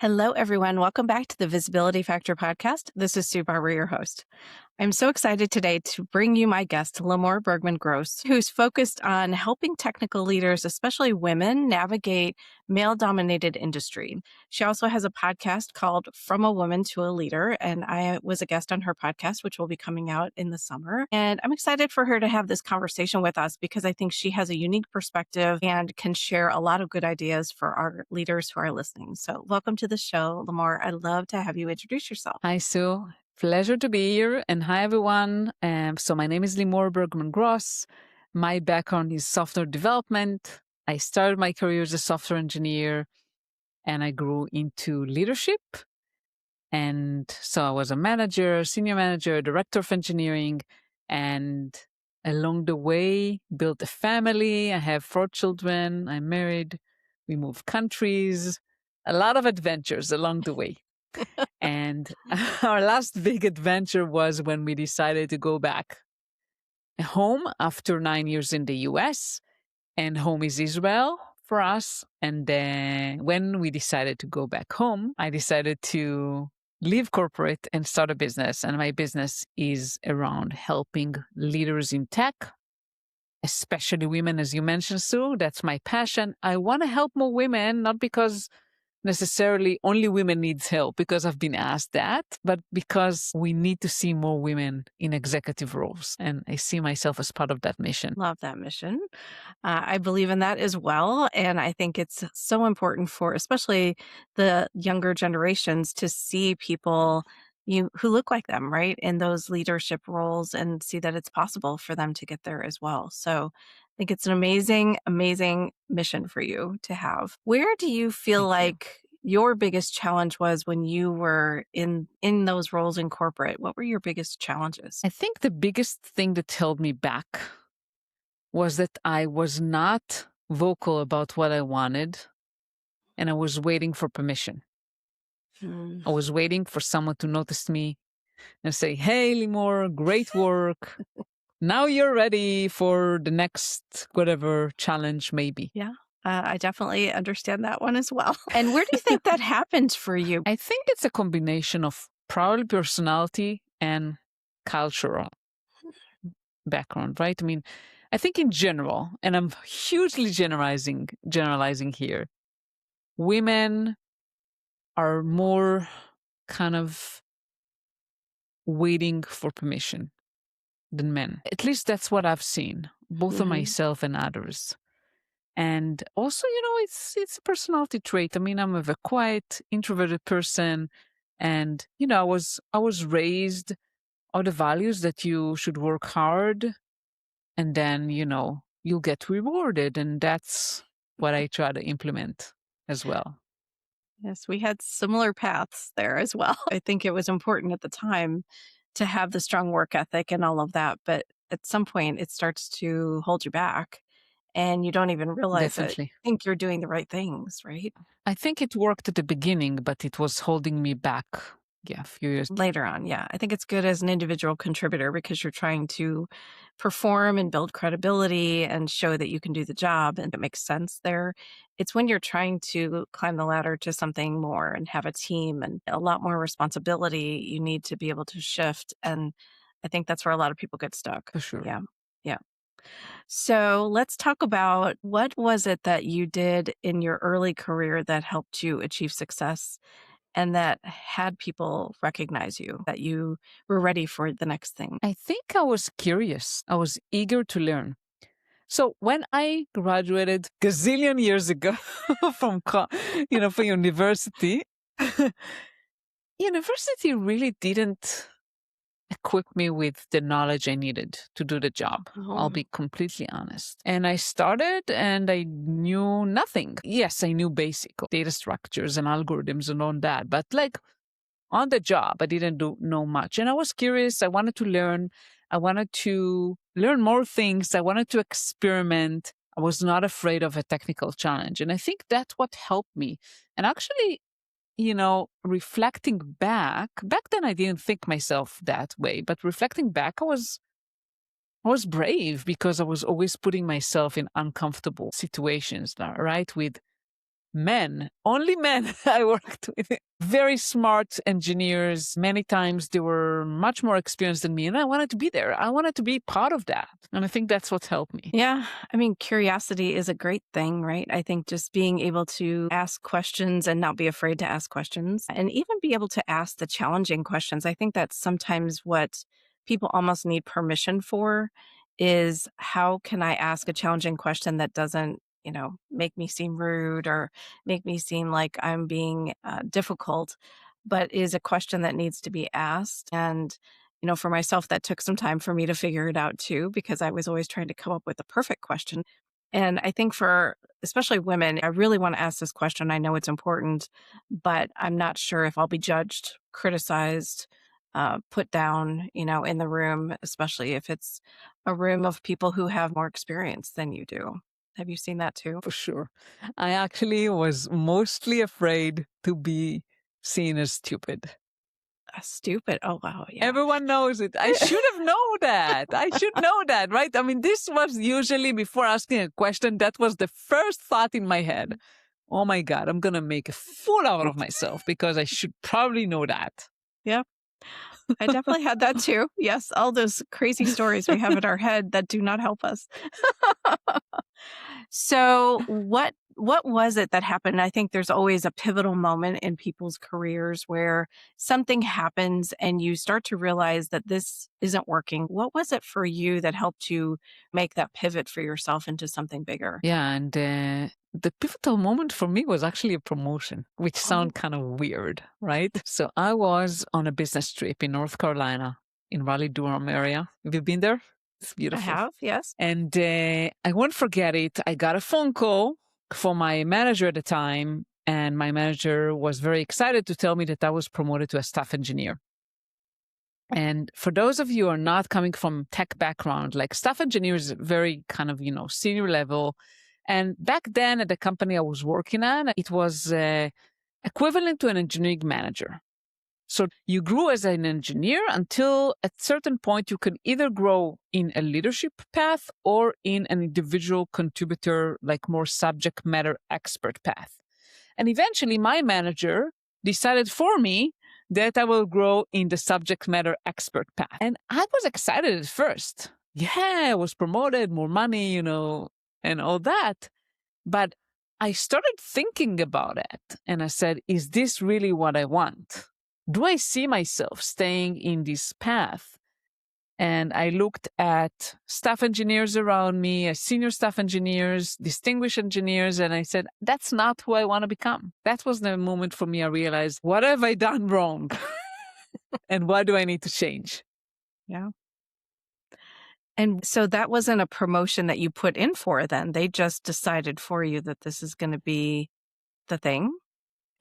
Hello, everyone. Welcome back to the Visibility Factor podcast. This is Sue Barber, your host. I'm so excited today to bring you my guest, Limor Bergman Gross, who's focused on helping technical leaders, especially women, navigate male-dominated industry. She also has a podcast called From a Woman to a Leader, and I was a guest on her podcast, which will be coming out in the summer. And I'm excited for her to have this conversation with us because I think she has a unique perspective and can share a lot of good ideas for our leaders who are listening. So welcome to the show, Limor. I'd love to have you introduce yourself. Hi, Sue. Pleasure to be here. And hi, everyone. So my name is Limor Bergman Gross. My background is software development. I started my career as a software engineer and I grew into leadership. And so I was a manager, senior manager, director of engineering, and along the way, built a family. I have 4 children. I'm married. We moved countries, a lot of adventures along the way. And our last big adventure was when we decided to go back home after 9 years in the US. And home is Israel for us. And then when we decided to go back home, I decided to leave corporate and start a business. And my business is around helping leaders in tech, especially women, as you mentioned, Sue. That's my passion. I want to help more women, not because necessarily only women needs help, because I've been asked that, but because we need to see more women in executive roles. And I see myself as part of that mission. Love that mission. I believe in that as well. And I think it's so important for especially the younger generations to see people who look like them, right, in those leadership roles and see that it's possible for them to get there as well. So I think it's an amazing, amazing mission for you to have. Where do you feel like your biggest challenge was when you were in those roles in corporate? What were your biggest challenges? I think the biggest thing that held me back was that I was not vocal about what I wanted, and I was waiting for permission. I was waiting for someone to notice me and say, "Hey, Limor, great work. Now you're ready for the next whatever challenge maybe." Yeah. I definitely understand that one as well. And where do you think that happens for you? I think it's a combination of probably personality and cultural background, right? I mean, I think in general, and I'm hugely generalizing here, women are more kind of waiting for permission than men. At least that's what I've seen, both of myself and others. And also, it's a personality trait. I mean, I'm a quiet, introverted person, and I was raised on the values that you should work hard, and then you'll get rewarded, and that's what I try to implement as well. Yes, we had similar paths there as well. I think it was important at the time to have the strong work ethic and all of that, but at some point it starts to hold you back and you don't even realize it. Definitely. I think you're doing the right things, right? I think it worked at the beginning, but it was holding me back. Yeah, a few years. Later on, yeah. I think it's good as an individual contributor because you're trying to perform and build credibility and show that you can do the job and it makes sense there. It's when you're trying to climb the ladder to something more and have a team and a lot more responsibility, you need to be able to shift. And I think that's where a lot of people get stuck. For sure. Yeah. Yeah. So let's talk about what was it that you did in your early career that helped you achieve success and that had people recognize you, that you were ready for the next thing? I think I was curious. I was eager to learn. So when I graduated gazillion years ago from university, university really didn't equip me with the knowledge I needed to do the job. I'll be completely honest. And I started and I knew nothing. Yes, I knew basic data structures and algorithms and all that, but like on the job, I didn't know much. And I was curious. I wanted to learn. I wanted to learn more things. I wanted to experiment. I was not afraid of a technical challenge. And I think that's what helped me. And actually, reflecting back then I didn't think myself that way, but reflecting back, I was brave because I was always putting myself in uncomfortable situations, right? With men, only men I worked with. Very smart engineers. Many times they were much more experienced than me, and I wanted to be there. I wanted to be part of that. And I think that's what helped me. Yeah. I mean, curiosity is a great thing, right? I think just being able to ask questions and not be afraid to ask questions and even be able to ask the challenging questions. I think that's sometimes what people almost need permission for is how can I ask a challenging question that doesn't, make me seem rude or make me seem like I'm being difficult, but is a question that needs to be asked. And for myself, that took some time for me to figure it out too, because I was always trying to come up with the perfect question. And I think for especially women, I really want to ask this question. I know it's important, but I'm not sure if I'll be judged, criticized, put down, in the room, especially if it's a room of people who have more experience than you do. Have you seen that too? For sure. I actually was mostly afraid to be seen as stupid. Stupid. Oh, wow. Yeah. Everyone knows it. I should have known that. I should know that, right? I mean, this was usually before asking a question, that was the first thought in my head. Oh my God, I'm going to make a fool out of myself because I should probably know that. Yeah. I definitely had that too. Yes, all those crazy stories we have in our head that do not help us. So, what was it that happened? I think there's always a pivotal moment in people's careers where something happens and you start to realize that this isn't working. What was it for you that helped you make that pivot for yourself into something bigger? Yeah, and the pivotal moment for me was actually a promotion, which Oh, sounds kind of weird, right? So I was on a business trip in North Carolina, in Raleigh-Durham area. Have you been there? It's I beautiful. have, yes. And I won't forget it. I got a phone call from my manager at the time, and my manager was very excited to tell me that I was promoted to a staff engineer. And for those of you who are not coming from tech background, like staff engineer is very kind of, senior level. And back then at the company I was working at, it was equivalent to an engineering manager. So you grew as an engineer until at certain point you could either grow in a leadership path or in an individual contributor, like more subject matter expert path. And eventually my manager decided for me that I will grow in the subject matter expert path. And I was excited at first. Yeah, I was promoted, more money, and all that. But I started thinking about it and I said, is this really what I want? Do I see myself staying in this path? And I looked at staff engineers around me, senior staff engineers, distinguished engineers, and I said, that's not who I want to become. That was the moment for me I realized, what have I done wrong? And what do I need to change? Yeah. And so that wasn't a promotion that you put in for then. They just decided for you that this is going to be the thing.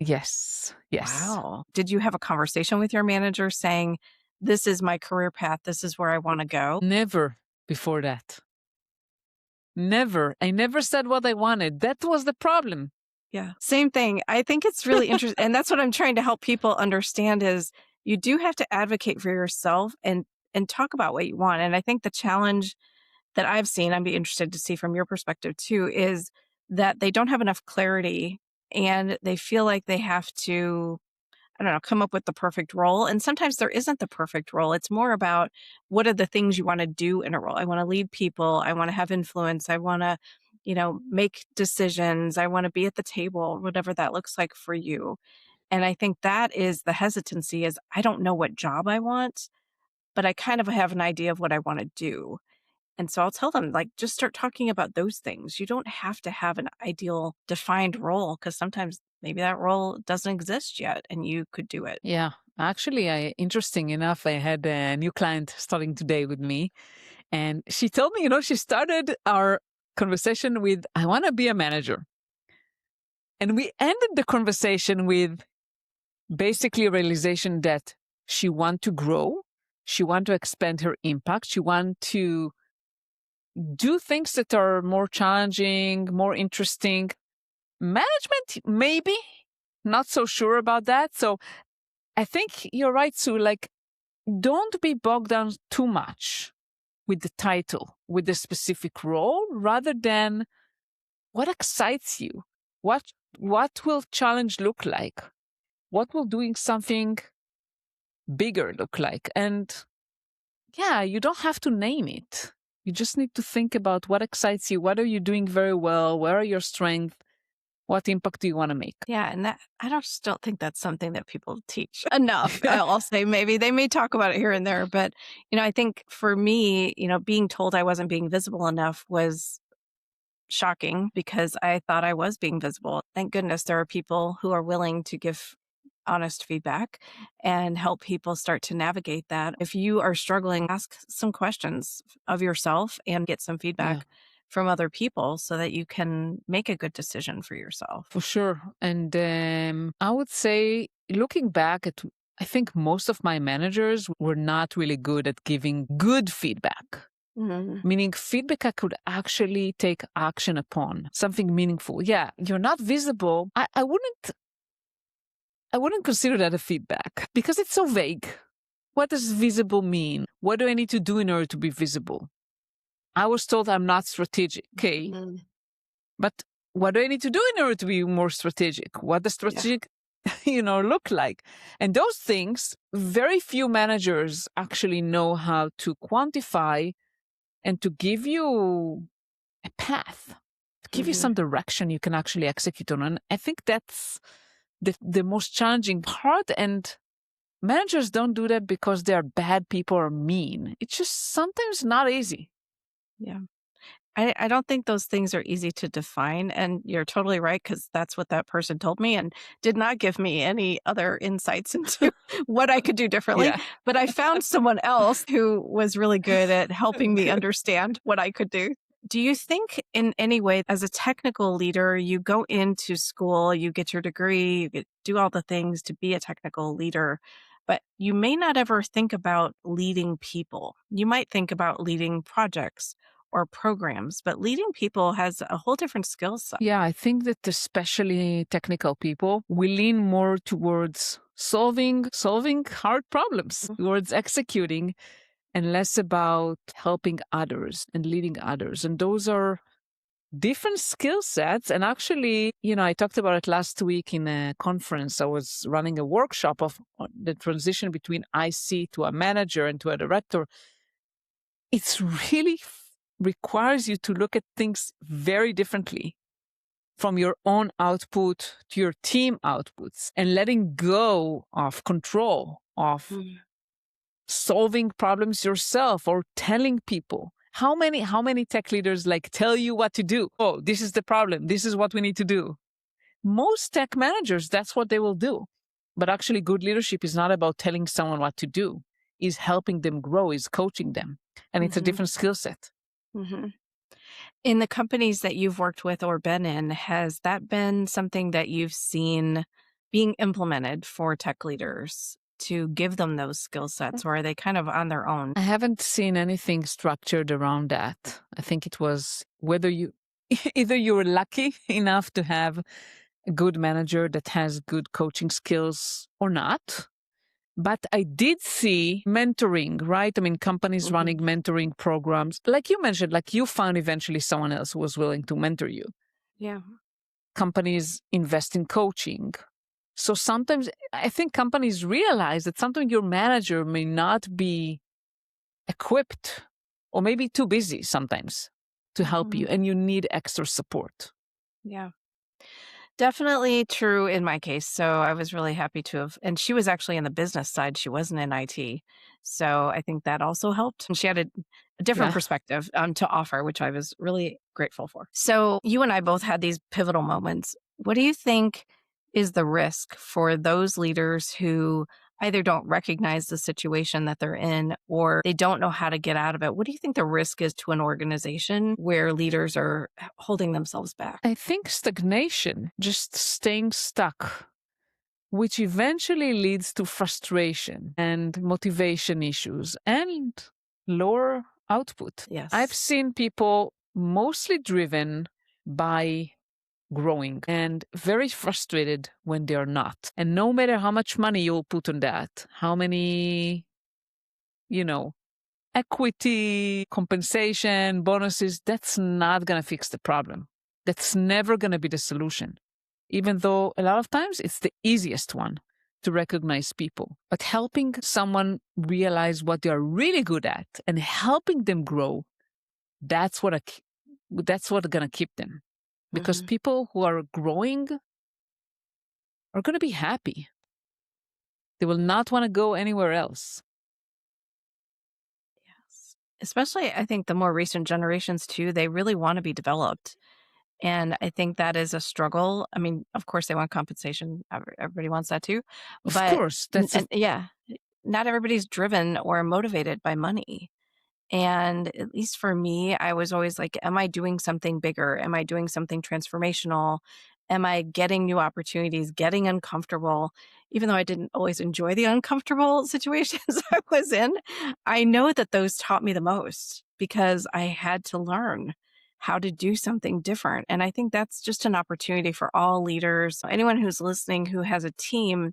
Yes. Yes. Wow. Did you have a conversation with your manager saying, this is my career path, this is where I want to go? Never before that. Never. I never said what I wanted. That was the problem. Yeah. Same thing. I think it's really interesting. And that's what I'm trying to help people understand is you do have to advocate for yourself and talk about what you want. And I think the challenge that I've seen, I'd be interested to see from your perspective too, is that they don't have enough clarity and they feel like they have to, I don't know, come up with the perfect role. And sometimes there isn't the perfect role. It's more about what are the things you want to do in a role. I want to lead people. I want to have influence. I want to, make decisions. I want to be at the table, whatever that looks like for you. And I think that is the hesitancy is I don't know what job I want, but I kind of have an idea of what I want to do. And so I'll tell them, like, just start talking about those things. You don't have to have an ideal defined role because sometimes maybe that role doesn't exist yet and you could do it. Yeah. Actually, interesting enough, I had a new client starting today with me. And she told me, she started our conversation with, I want to be a manager. And we ended the conversation with basically a realization that she wants to grow. She wants to expand her impact. She wants to do things that are more challenging, more interesting. Management, maybe, not so sure about that. So I think you're right, Sue. Like, don't be bogged down too much with the title, with the specific role, rather than what excites you, What will challenge look like? What will doing something bigger look like? And yeah, you don't have to name it. You just need to think about what excites you. What are you doing very well? Where are your strengths? What impact do you want to make? Yeah, and that I just don't think that's something that people teach enough. I'll say maybe they may talk about it here and there, but I think for me, being told I wasn't being visible enough was shocking because I thought I was being visible. Thank goodness there are people who are willing to give honest feedback and help people start to navigate that. If you are struggling, ask some questions of yourself and get some Yeah, feedback from other people so that you can make a good decision for yourself. for sure. And I would say, looking back at, I think most of my managers were not really good at giving good feedback. Mhm. Meaning feedback I could actually take action upon, something meaningful. Yeah, you're not visible. I wouldn't consider that a feedback because it's so vague. What does visible mean? What do I need to do in order to be visible? I was told I'm not strategic. Okay, Mm, but what do I need to do in order to be more strategic? What does yeah. strategic, look like? And those things, very few managers actually know how to quantify and to give you a path, to give you Mhm. some direction you can actually execute on. And I think that's the most challenging part. And managers don't do that because they're bad people or mean. It's just sometimes not easy. Yeah. I don't think those things are easy to define. And you're totally right, because that's what that person told me and did not give me any other insights into what I could do differently. Yeah. But I found someone else who was really good at helping me Good. understand what I could do. Do you think in any way, as a technical leader, you go into school, you get your degree, do all the things to be a technical leader, but you may not ever think about leading people. You might think about leading projects or programs, but leading people has a whole different skill set. Yeah, I think that especially technical people, we lean more towards solving hard problems, Mhm. towards executing, and less about helping others and leading others. And those are different skill sets. And actually, I talked about it last week in a conference. I was running a workshop of the transition between IC to a manager and to a director. It's really requires you to look at things very differently, from your own output to your team outputs, and letting go of control, of Mm. solving problems yourself or telling people. How many tech leaders tell you what to do? Oh, this is the problem. This is what we need to do. Most tech managers, that's what they will do. But actually, good leadership is not about telling someone what to do. Is helping them grow, is coaching them. And it's a Mhm. different skill set. Mhm. In the companies that you've worked with or been in, has that been something that you've seen being implemented for tech leaders to give them those skill sets, or are they kind of on their own? I haven't seen anything structured around that. I think it was whether you either you were lucky enough to have a good manager that has good coaching skills or not. But I did see mentoring, right? I mean, companies Mhm. running mentoring programs. Like you mentioned, like you found eventually someone else who was willing to mentor you. Yeah. Companies invest in coaching. So sometimes I think companies realize that sometimes your manager may not be equipped or maybe too busy sometimes to help you, Mhm. and you need extra support. Yeah. Definitely true in my case. So I was really happy to have, and she was actually in the business side. She wasn't in IT. So I think that also helped. And she had a different Yeah. perspective to offer, which I was really grateful for. So you and I both had these pivotal moments. What do you think is the risk for those leaders who either don't recognize the situation that they're in or they don't know how to get out of it? What do you think the risk is to an organization where leaders are holding themselves back? I think stagnation, just staying stuck, which eventually leads to frustration and motivation issues and lower output. I've Yes. seen people mostly driven by growing and very frustrated when they're not. And no matter how much money you'll put on that, how many, you know, equity, compensation, bonuses, that's not going to fix the problem. That's never going to be the solution. even though a lot of times it's the easiest one to recognize people. But helping someone realize what they are really good at and helping them grow, that's what going to keep them. Because Hmm. people who are growing are going to be happy. They will not want to go anywhere else. Yes. Especially, I think the more recent generations too, they really want to be developed. And I think that is a struggle. I mean, of course, they want compensation. Everybody wants that too. Of But, course, that's a, and yeah, not everybody's driven or motivated by money. And at least for me, I was always like, am I doing something bigger? Am I doing something transformational? Am I getting new opportunities, getting uncomfortable? Even though I didn't always enjoy the uncomfortable situations I was in, I know that those taught me the most because I had to learn how to do something different. And I think that's just an opportunity for all leaders, anyone who's listening who has a team.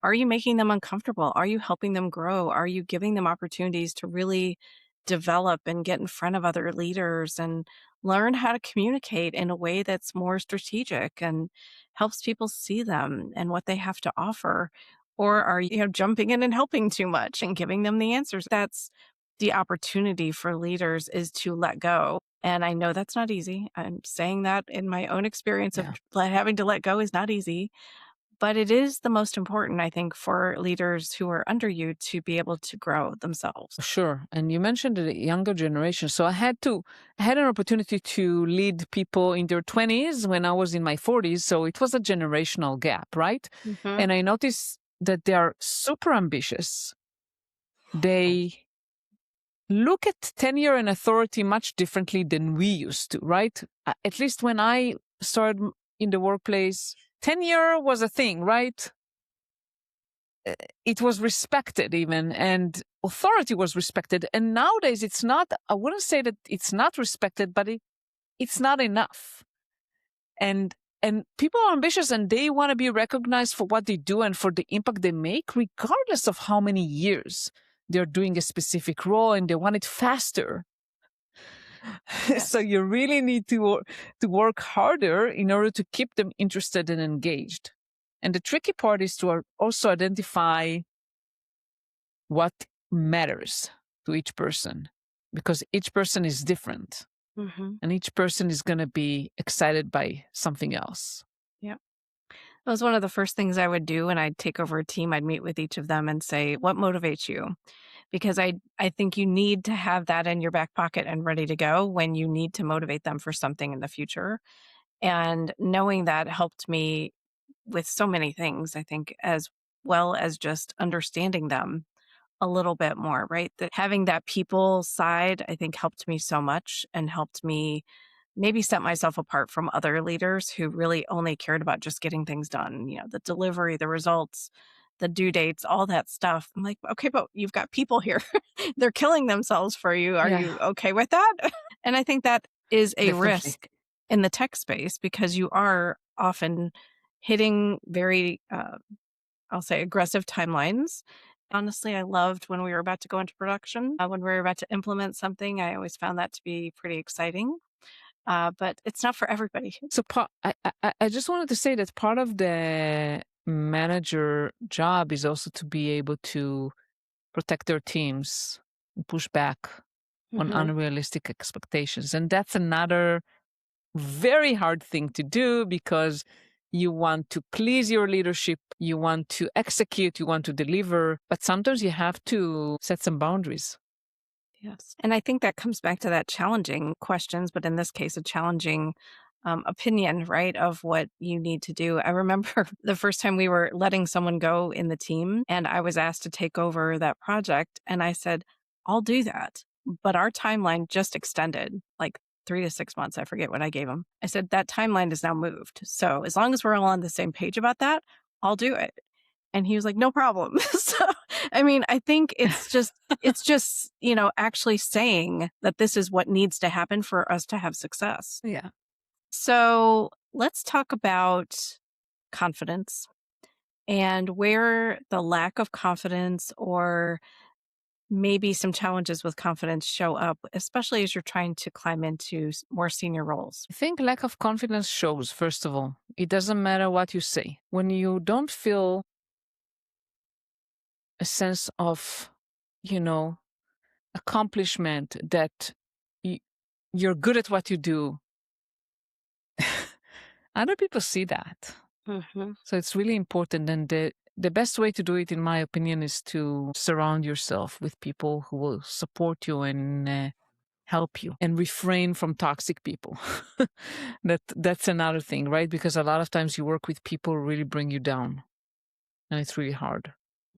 Are you making them uncomfortable? Are you helping them grow? Are you giving them opportunities to really develop and get in front of other leaders and learn how to communicate in a way that's more strategic and helps people see them and what they have to offer? Or are you jumping in and helping too much and giving them the answers? That's the opportunity for leaders is to let go. And I know that's not easy. I'm saying that in my own experience of yeah. having to let go is not easy, but it is the most important, I think, for leaders who are under you to be able to grow themselves. Sure. And you mentioned the younger generation. So I had an opportunity to lead people in their 20s when I was in my 40s. So it was a generational gap, right? Hmm. And I noticed that they are super ambitious. They look at tenure and authority much differently than we used to, right? At least when I started in the workplace, tenure was a thing, right? It was respected even, and authority was respected. And nowadays it's not, I wouldn't say that it's not respected, but it's not enough. And people are ambitious and they want to be recognized for what they do and for the impact they make, regardless of how many years they're doing a specific role, and they want it faster. So Yes. you really need to work harder in order to keep them interested and engaged. And the tricky part is to also identify what matters to each person, because each person is different Hmm. and each person is going to be excited by something else. Yeah. That was one of the first things I would do when I'd take over a team. I'd meet with each of them and say, what motivates you? Because I think you need to have that in your back pocket and ready to go when you need to motivate them for something in the future. And knowing that helped me with so many things, I think, as well as just understanding them a little bit more, right? That having that people side, I think, helped me so much and helped me maybe set myself apart from other leaders who really only cared about just getting things done, the delivery, the results, the due dates, all that stuff. I'm like, okay, but you've got people here. They're killing themselves for you. Are Yeah, you okay with that? And I think that is a definitely. risk in the tech space because you are often hitting very, I'll say, aggressive timelines. Honestly, I loved when we were about to go into production. When we were about to implement something, I always found that to be pretty exciting. But it's not for everybody. So I just wanted to say that part of the manager job is also to be able to protect their teams and push back on Hmm. unrealistic expectations. And that's another very hard thing to do, because you want to please your leadership, you want to execute, you want to deliver, but sometimes you have to set some boundaries. Yes. And I think that comes back to that challenging questions, but in this case, a challenging opinion, right, of what you need to do. I remember the first time we were letting someone go in the team, and I was asked to take over that project. And I said, I'll do that. But our timeline just extended like 3 to 6 months. I forget what I gave him. I said, that timeline is now moved. So as long as we're all on the same page about that, I'll do it. And he was like, no problem. So, I mean, I think it's just, actually saying that this is what needs to happen for us to have success. Yeah. So let's talk about confidence and where the lack of confidence or maybe some challenges with confidence show up, especially as you're trying to climb into more senior roles? I think lack of confidence shows, first of all. It doesn't matter what you say. When you don't feel a sense of, you know, accomplishment that y- you're good at what you do, other people see that. Hmm. So it's really important. And the best way to do it, in my opinion, is to surround yourself with people who will support you and help you and refrain from toxic people. That's another thing, right? Because a lot of times you work with people who really bring you down and it's really hard.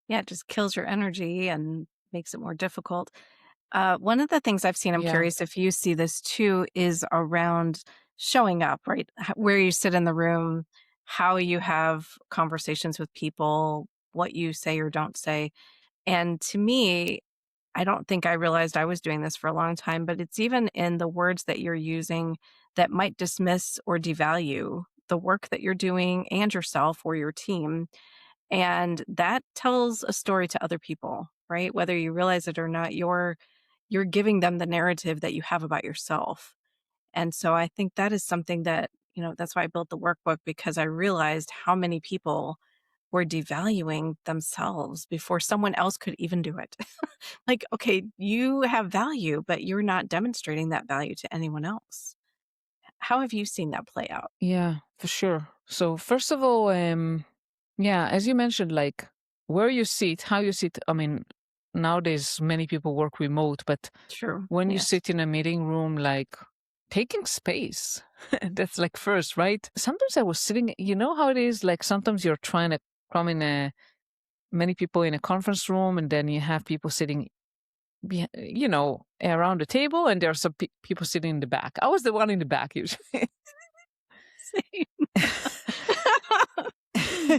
Yeah, it just kills your energy and makes it more difficult. One of the things I've seen, I'm Yeah. curious if you see this too, is around showing up, right? Where you sit in the room, how you have conversations with people, what you say or don't say. And to me, I don't think I realized I was doing this for a long time, but it's even in the words that you're using that might dismiss or devalue the work that you're doing and yourself or your team. And that tells a story to other people, right? Whether you realize it or not, you're giving them the narrative that you have about yourself. And so I think that is something that, that's why I built the workbook, because I realized how many people were devaluing themselves before someone else could even do it. Like, okay, you have value, but you're not demonstrating that value to anyone else. How have you seen that play out? Yeah, for sure. So first of all, yeah, as you mentioned, like where you sit, how you sit. I mean, nowadays many people work remote, but True. when you Yes. sit in a meeting room, like taking space, that's like first, right? Sometimes I was sitting, you know how it is? Like sometimes you're trying to come in many people in a conference room, and then you have people sitting, around the table, and there are some people sitting in the back. I was the one in the back usually. Same.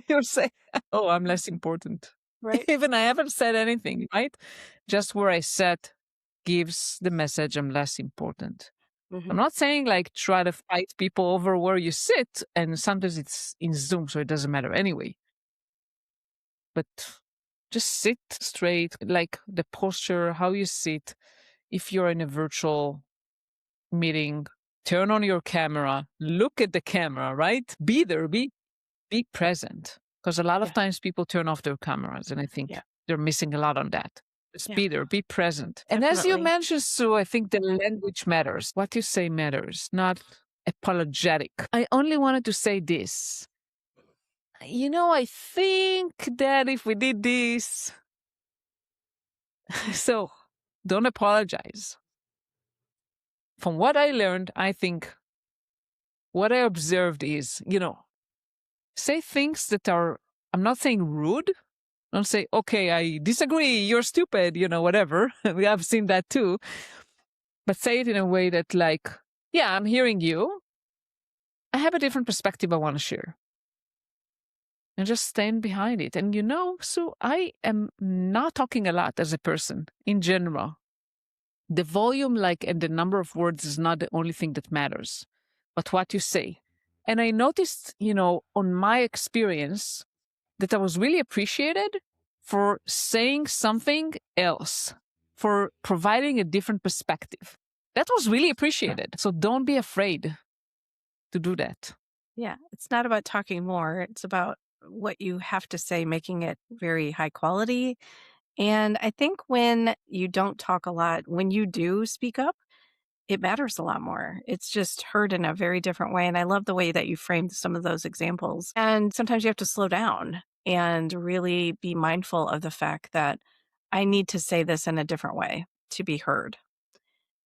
You're saying, oh, I'm less important. Right. Even I haven't said anything, right? Just where I sat gives the message I'm less important. I'm Hmm. not saying like try to fight people over where you sit, and sometimes it's in Zoom, so it doesn't matter anyway. But just sit straight, like the posture, how you sit. If you're in a virtual meeting, turn on your camera, look at the camera, right? Be there, be present. Because a lot of Yeah. times people turn off their cameras, and I think Yeah. they're missing a lot on that. Just Yeah. be there, be present. And as you Definitely. mentioned, Sue, I think the language matters. What you say matters, not apologetic. I only wanted to say this. I think that if we did this, so don't apologize. From what I learned, I think what I observed is, say things that are, I'm not saying rude. Don't say, okay, I disagree, you're stupid, whatever. We have seen that too. But say it in a way that, like, yeah, I'm hearing you. I have a different perspective I want to share. And just stand behind it. And so I am not talking a lot as a person in general. The volume, like, and the number of words is not the only thing that matters, but what you say. And I noticed, on my experience, that I was really appreciated for saying something else, for providing a different perspective. That was really appreciated. So don't be afraid to do that. Yeah. It's not about talking more, it's about what you have to say, making it very high quality. And I think when you don't talk a lot, when you do speak up, it matters a lot more. It's just heard in a very different way. And I love the way that you framed some of those examples. And sometimes you have to slow down and really be mindful of the fact that I need to say this in a different way to be heard.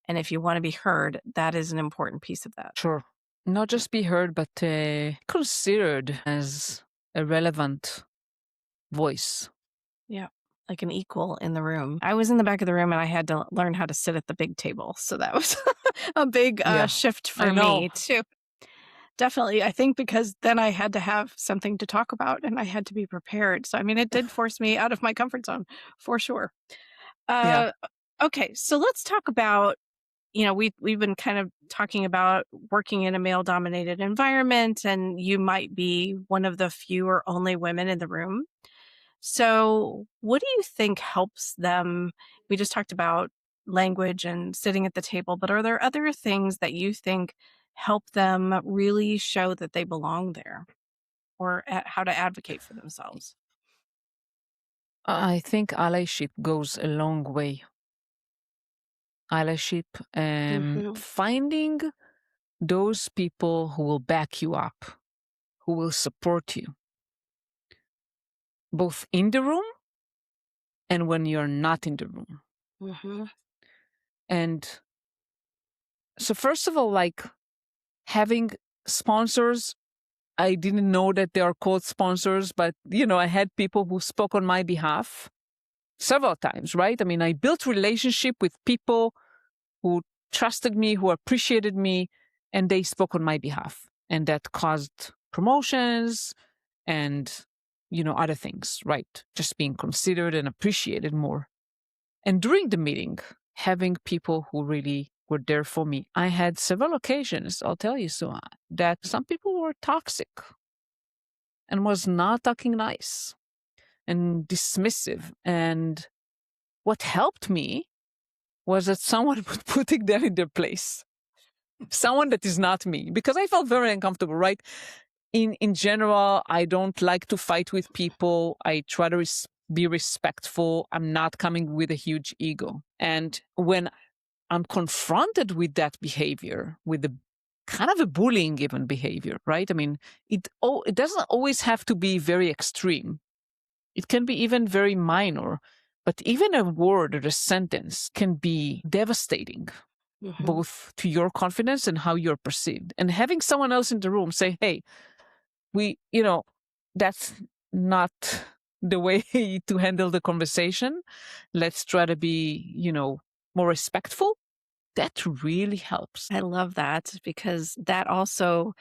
And if you want to be heard, that is an important piece of that. Sure. Not Yeah. just be heard, but considered as a relevant voice. Yeah. Like an equal in the room. I was in the back of the room and I had to learn how to sit at the big table. So that was a big Yeah, shift I for know. me too. Definitely. I think because then I had to have something to talk about and I had to be prepared. So, I mean, it did force me out of my comfort zone for sure. Yeah. Uh, okay. So let's talk about, we've been kind of talking about working in a male dominated environment, and you might be one of the few or only women in the room. So, what do you think helps them? We just talked about language and sitting at the table, but are there other things that you think help them really show that they belong there or how to advocate for themselves? I think allyship goes a long way. Allyship, Hmm. finding those people who will back you up, who will support you, both in the room and when you're not in the room. Hmm. And so, first of all, like having sponsors, I didn't know that they are called sponsors, but I had people who spoke on my behalf several times, right? I mean, I built relationship with people who trusted me, who appreciated me, and they spoke on my behalf. And that caused promotions and, other things, right? Just being considered and appreciated more. And during the meeting, having people who really were there for me, I had several occasions, I'll tell you so, that some people were toxic and was not talking nice and dismissive. And what helped me was that someone was putting them in their place, someone that is not me, because I felt very uncomfortable, right? In general, I don't like to fight with people. I try to be respectful. I'm not coming with a huge ego. And when I'm confronted with that behavior, with the kind of a bullying even behavior, right? I mean, it doesn't always have to be very extreme. It can be even very minor, but even a word or a sentence can be devastating, Hmm. both to your confidence and how you're perceived. And having someone else in the room say, hey, that's not the way to handle the conversation. Let's try to be, more respectful. That really helps. I love that because that also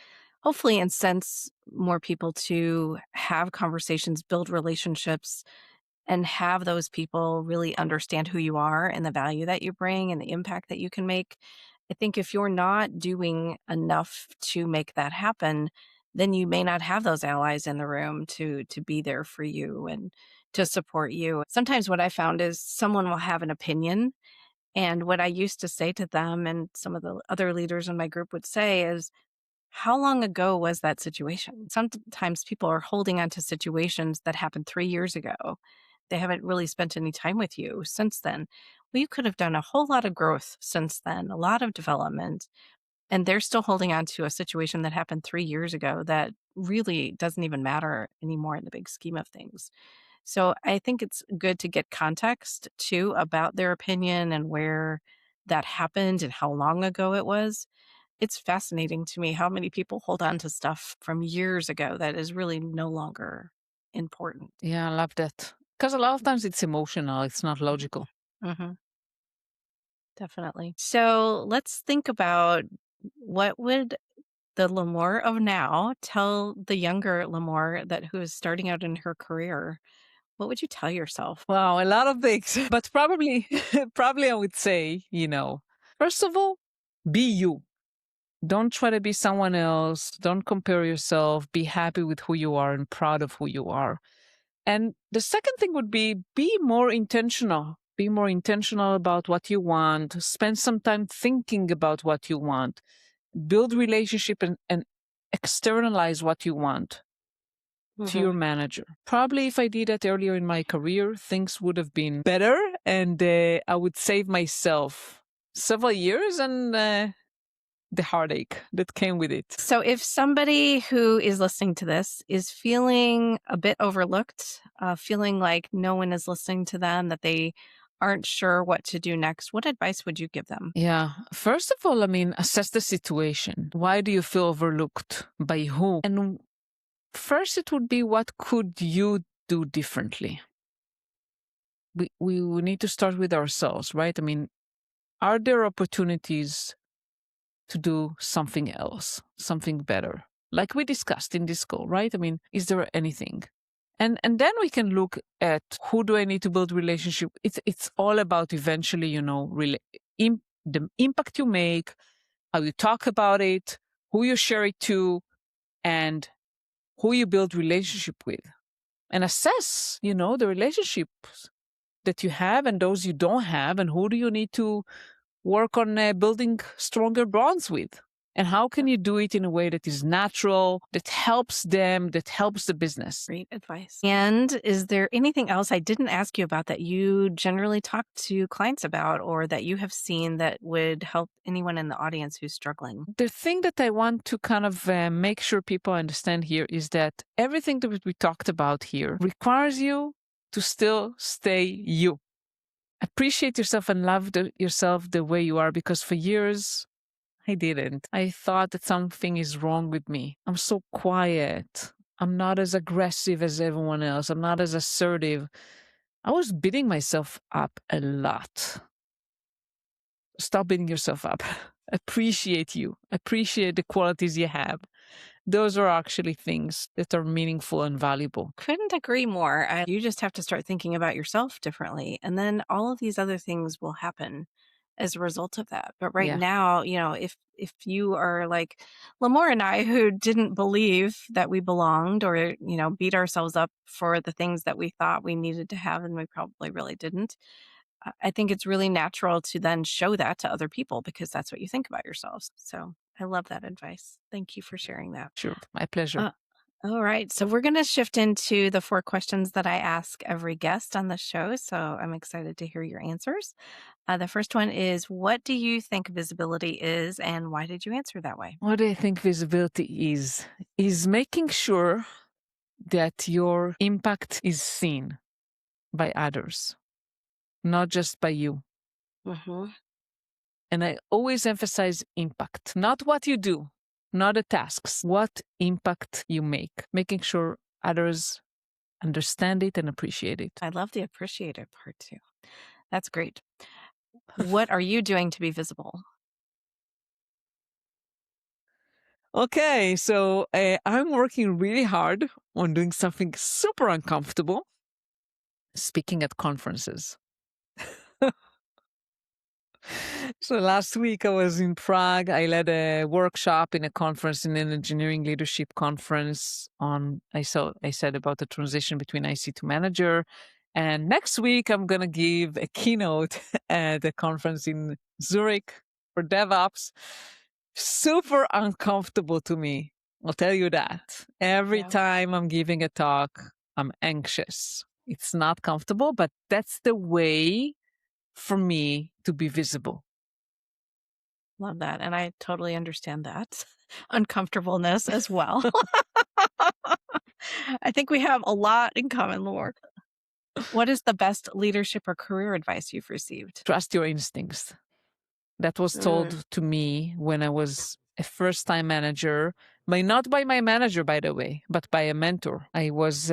hopefully incents more people to have conversations, build relationships, and have those people really understand who you are and the value that you bring and the impact that you can make. I think if you're not doing enough to make that happen, then you may not have those allies in the room to be there for you and to support you. Sometimes what I found is someone will have an opinion, and what I used to say to them and some of the other leaders in my group would say is, how long ago was that situation? Sometimes people are holding on to situations that happened 3 years ago. They haven't really spent any time with you since then. Well, you could have done a whole lot of growth since then, a lot of development, and they're still holding on to a situation that happened 3 years ago that really doesn't even matter anymore in the big scheme of things. So I think it's good to get context too about their opinion and where that happened and how long ago it was. It's fascinating to me how many people hold on to stuff from years ago that is really no longer important. Yeah, I love that. Because a lot of times it's emotional, it's not logical. Hmm. Definitely. So let's think about what would the Limor of now tell the younger Limor that who is starting out in her career. What would you tell yourself? Wow, a lot of things. But probably, probably I would say, first of all, be you. Don't try to be someone else. Don't compare yourself. Be happy with who you are and proud of who you are. And the second thing would be more intentional. Be more intentional about what you want. Spend some time thinking about what you want. Build relationship and externalize what you want to Hmm. your manager. Probably if I did that earlier in my career, things would have been better and I would save myself several years and the heartache that came with it. So, if somebody who is listening to this is feeling a bit overlooked, feeling like no one is listening to them, that they aren't sure what to do next, what advice would you give them? Yeah. First of all, I mean, assess the situation. Why do you feel overlooked? By who? And first, it would be what could you do differently? We need to start with ourselves, right? I mean, are there opportunities to do something else, something better? Like we discussed in this call, right? I mean, is there anything? And then we can look at who do I need to build relationship. It's all about eventually, the impact you make, how you talk about it, who you share it to, and who you build relationship with. and assess, the relationships that you have and those you don't have, and who do you need to work on building stronger bonds with. And how can you do it in a way that is natural, that helps them, that helps the business? Great advice. And is there anything else I didn't ask you about that you generally talk to clients about or that you have seen that would help anyone in the audience who's struggling? The thing that I want to kind of make sure people understand here is that everything that we talked about here requires you to still stay you. Appreciate yourself and love yourself the way you are, because for years, I didn't. I thought that something is wrong with me. I'm so quiet. I'm not as aggressive as everyone else. I'm not as assertive. I was beating myself up a lot. Stop beating yourself up. Appreciate you. Appreciate the qualities you have. Those are actually things that are meaningful and valuable. Couldn't agree more. You just have to start thinking about yourself differently. And then all of these other things will happen as a result of that. But right Yeah. now, if you are like Limor and I, who didn't believe that we belonged or, beat ourselves up for the things that we thought we needed to have and we probably really didn't, I think it's really natural to then show that to other people because that's what you think about yourselves. So I love that advice. Thank you for sharing that. Sure. My pleasure. All right. So we're going to shift into the 4 questions that I ask every guest on the show. So I'm excited to hear your answers. The first one is, what do you think visibility is and why did you answer that way? What I think visibility is making sure that your impact is seen by others, not just by you. Mm-hmm. And I always emphasize impact, not what you do, not the tasks, what impact you make, making sure others understand it and appreciate it. I love the appreciative part too. That's great. What are you doing to be visible? Okay, so I'm working really hard on doing something super uncomfortable, speaking at conferences. So last week I was in Prague. I led a workshop in a conference, in an engineering leadership conference on, I said about the transition between IC to manager. And next week I'm going to give a keynote at a conference in Zurich for DevOps. Super uncomfortable to me. I'll tell you that. Every time I'm giving a talk, I'm anxious. It's not comfortable, but that's the way for me to be visible. Love that. And I totally understand that uncomfortableness as well. I think we have a lot in common, Lord. What is the best leadership or career advice you've received? Trust your instincts. That was told to me when I was a first-time manager, not by my manager, by the way, but by a mentor. I was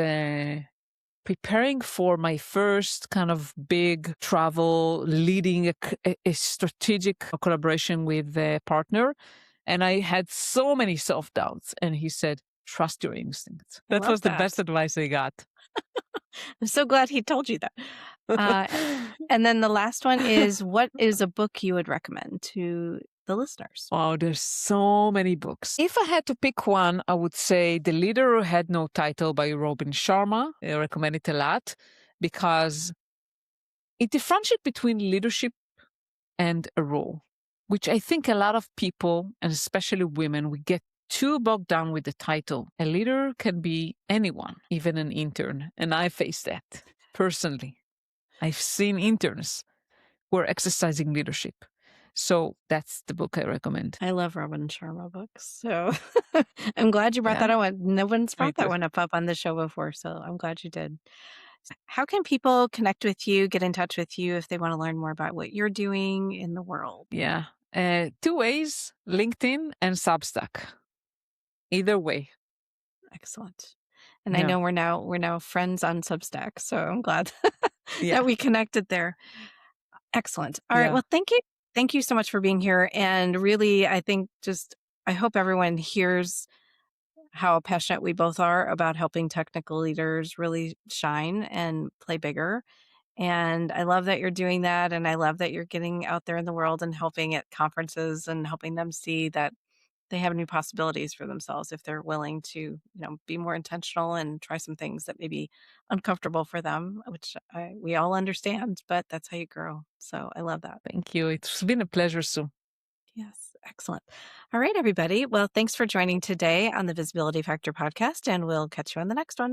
preparing for my first kind of big travel, leading a strategic collaboration with a partner. And I had so many self-doubts. And he said, trust your instincts. That was the best advice I got. I'm so glad he told you that. And then the last one is, what is a book you would recommend to the listeners? Wow, there's so many books. If I had to pick one, I would say The Leader Who Had No Title by Robin Sharma. I recommend it a lot because it differentiates between leadership and a role, which I think a lot of people, and especially women, we get too bogged down with the title. A leader can be anyone, even an intern. And I face that personally. I've seen interns who are exercising leadership. So that's the book I recommend. I love Robin Sharma books. So I'm glad you brought that one. No one's brought that one up on the show before. So I'm glad you did. How can people connect with you, get in touch with you if they want to learn more about what you're doing in the world? Yeah. 2 ways, LinkedIn and Substack. Either way. Excellent. And I know we're now friends on Substack, so I'm glad that we connected there. Excellent. All right. Well, thank you. Thank you so much for being here. And really, I think I hope everyone hears how passionate we both are about helping technical leaders really shine and play bigger. And I love that you're doing that. And I love that you're getting out there in the world and helping at conferences and helping them see that they have new possibilities for themselves if they're willing to, be more intentional and try some things that may be uncomfortable for them, which we all understand, but that's how you grow. So I love that. Thank you. It's been a pleasure, Sue. Yes, excellent. All right, everybody. Well, thanks for joining today on the Visibility Factor podcast, and we'll catch you on the next one.